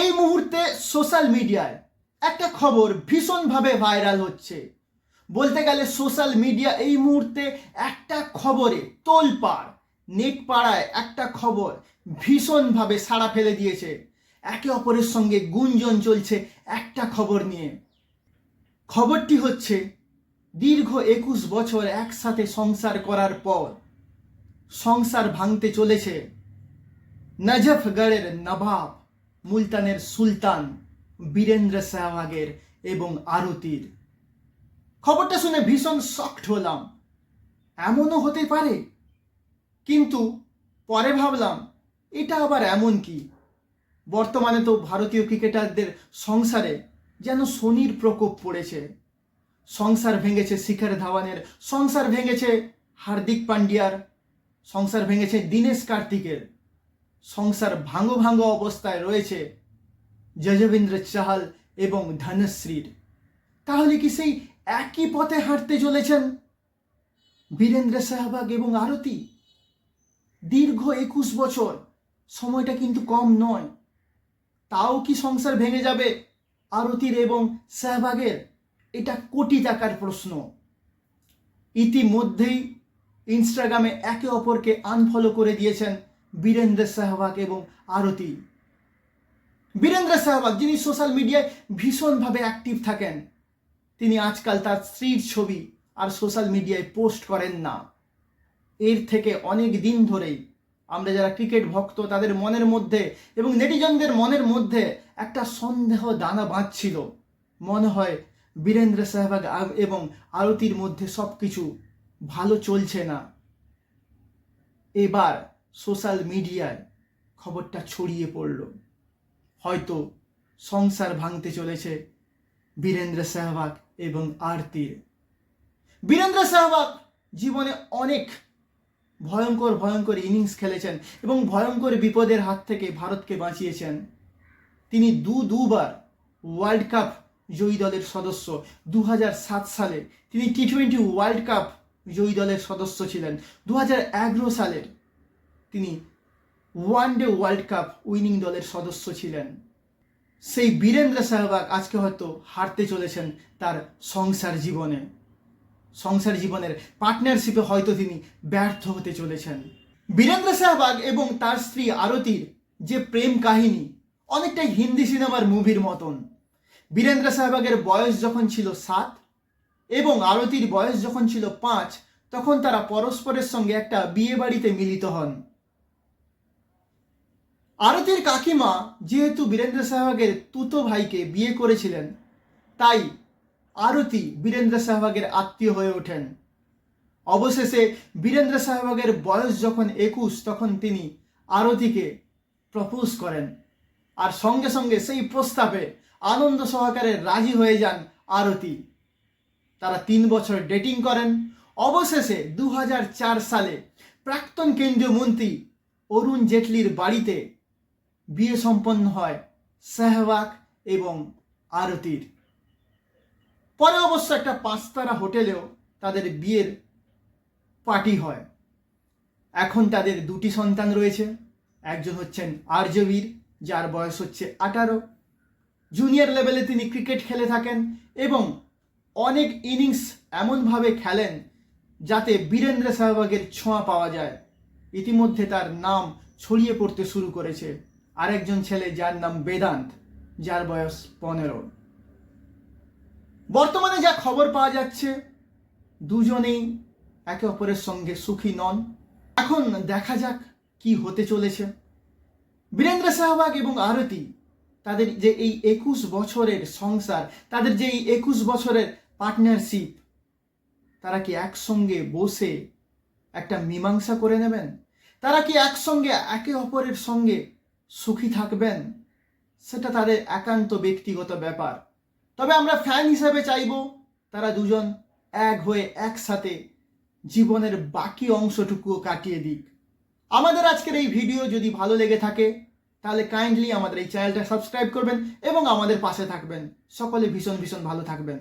এই মুহূর্তে সোশ্যাল মিডিয়ায় একটা খবর ভীষণভাবে ভাইরাল হচ্ছে। বলতে গেলে সোশ্যাল মিডিয়া এই মুহূর্তে একটা খবরে তোলপাড়, নেট পাড়ায় একটা খবর ভীষণভাবে সাড়া ফেলে দিয়েছে। একে অপরের সঙ্গে গুঞ্জন চলছে একটা খবর নিয়ে। খবরটি হচ্ছে দীর্ঘ 21 বছর একসাথে সংসার করার পর সংসার ভাঙতে চলেছে নজফগড়ের নবাব, মুলতানের সুলতান বীরেন্দ্র সেহবাগের এবং আরতির। খবরটা শুনে ভীষণ শকড হলাম, এমনও হতে পারে। কিন্তু পরে ভাবলাম এটা আবার এমন কি? বর্তমানে তো ভারতীয় ক্রিকেটারদের সংসারে যেন শনির প্রকোপ পড়েছে। সংসার ভেঙেছে শিখর ধাওয়ানের, সংসার ভেঙেছে হার্দিক পান্ডিয়ার, সংসার ভেঙেছে দীনেশ কার্তিকের, সংসার ভাঙো ভাঙো অবস্থায় রয়েছে যজবেন্দ্র চাহাল এবং ধনশ্রীর। তাহলে কি সেই একই পথে হাঁটতে চলেছেন বীরেন্দ্র সেহবাগ এবং আরতি? দীর্ঘ 21 বছর, সময়টা কিন্তু কম নয়। তাও কি সংসার ভেঙে যাবে আরতির এবং সেহবাগের? এটা কোটি টাকার প্রশ্ন। ইতিমধ্যেই ইনস্টাগ্রামে একে অপরকে আনফলো করে দিয়েছেন বীরেন্দ্র সেহবাগ এবং আরতি। বীরেন্দ্র সেহবাগ, যিনি সোশ্যাল মিডিয়ায় ভীষণভাবে অ্যাক্টিভ থাকেন, তিনি আজকাল তার স্ত্রীর ছবি আর সোশ্যাল মিডিয়ায় পোস্ট করেন না। এর থেকে অনেক দিন ধরেই আমরা যারা ক্রিকেট ভক্ত তাদের মনের মধ্যে এবং নেটিজনদের মনের মধ্যে একটা সন্দেহ দানা বাঁধছিল। মনে হয় বীরেন্দ্র সেহবাগ এবং আরতির মধ্যে সব কিছু ভালো চলছে না। এবার সোশ্যাল মিডিয়ায় খবরটা ছড়িয়ে পড়ল, হয়তো সংসার ভাঙতে চলেছে বীরেন্দ্র সেহবাগ এবং আরতির। বীরেন্দ্র সেহবাগ জীবনে অনেক ভয়ঙ্কর ভয়ঙ্কর ইনিংস খেলেছেন এবং ভয়ঙ্কর বিপদের হাত থেকে ভারতকে বাঁচিয়েছেন। তিনি দুবার ওয়ার্ল্ড কাপ জয়ী দলের সদস্য। 2007 সালে তিনি টি-20 ওয়ার্ল্ড কাপ জয়ী দলের সদস্য ছিলেন। 2011 সালে তিনি ওয়ানডে ওয়ার্ল্ড কাপ উইনিং দলের সদস্য ছিলেন। সেই বীরেন্দ্র সেহবাগ আজকে হয়তো হারতে চলেছেন তার সংসার জীবনের পার্টনারশিপে হয়তো তিনি ব্যর্থ হতে চলেছেন। বীরেন্দ্র সেহবাগ এবং তার স্ত্রী আরতির যে প্রেম কাহিনী অনেকটাই হিন্দি সিনেমার মুভির মতন। বীরেন্দ্র সেহবাগের বয়স যখন ছিল 7 এবং আরতির বয়স যখন ছিল 5, তখন তারা পরস্পরের সঙ্গে একটা বিয়ে বাড়িতে মিলিত হন। আরতির কাকিমা যেহেতু বীরেন্দ্র সেহবাগের তুতো ভাইকে বিয়ে করেছিলেন, তাই আরতি বীরেন্দ্র সেহবাগের আত্মীয় হয়ে ওঠেন। অবশেষে বীরেন্দ্র সেহবাগের বয়স যখন 21, তখন তিনি আরতিকে প্রপোজ করেন আর সঙ্গে সঙ্গে সেই প্রস্তাবে আনন্দ সহকারে রাজি হয়ে যান আরতি। তারা 3 বছর ডেটিং করেন। অবশেষে 2004 সালে প্রাক্তন কেন্দ্রীয় মন্ত্রী অরুণ জেটলির বাড়িতে বিয়ে সম্পন্ন হয় সেহবাগ এবং আরতির। পরে অবশ্য একটা 5-তারা হোটেলেও তাদের বিয়ের পার্টি হয়। এখন তাদের 2টি সন্তান রয়েছে। একজন হচ্ছেন আর্যবীর, যার বয়স হচ্ছে 18। জুনিয়র লেভেলে তিনি ক্রিকেট খেলে থাকেন এবং অনেক ইনিংস এমনভাবে খেলেন যাতে বীরেন্দ্র সেহবাগের ছোঁয়া পাওয়া যায়। ইতিমধ্যে তার নাম ছড়িয়ে পড়তে শুরু করেছে আরেকজন ছেলে, যার নাম বেদান্ত, যার বয়স 15। বর্তমানে যা খবর পাওয়া যাচ্ছে, দুজনেই একে অপরের সঙ্গে সুখী নন। এখন দেখা যাক কি হতে চলেছে। বীরেন্দ্র সেহবাগ এবং আরতি, তাদের যে এই 21 বছরের সংসার, তাদের যে এই 21 বছরের পার্টনারশিপ, তারা কি একসঙ্গে বসে একটা মীমাংসা করে নেবেন? তারা কি একসঙ্গে একে অপরের সঙ্গে সুখী থাকবেন? সেটা তাদের একান্ত ব্যক্তিগত ব্যাপার। তবে আমরা ফ্যান হিসাবে চাইব তারা দুজন এক হয়ে একসাথে জীবনের বাকি অংশটুকুও কাটিয়ে দিক। আমাদের আজকের এই ভিডিও যদি ভালো লেগে থাকে তাহলে কাইন্ডলি আমাদের এই চ্যানেলটা সাবস্ক্রাইব করবেন এবং আমাদের পাশে থাকবেন। সকলে ভীষণ ভীষণ ভালো থাকবেন।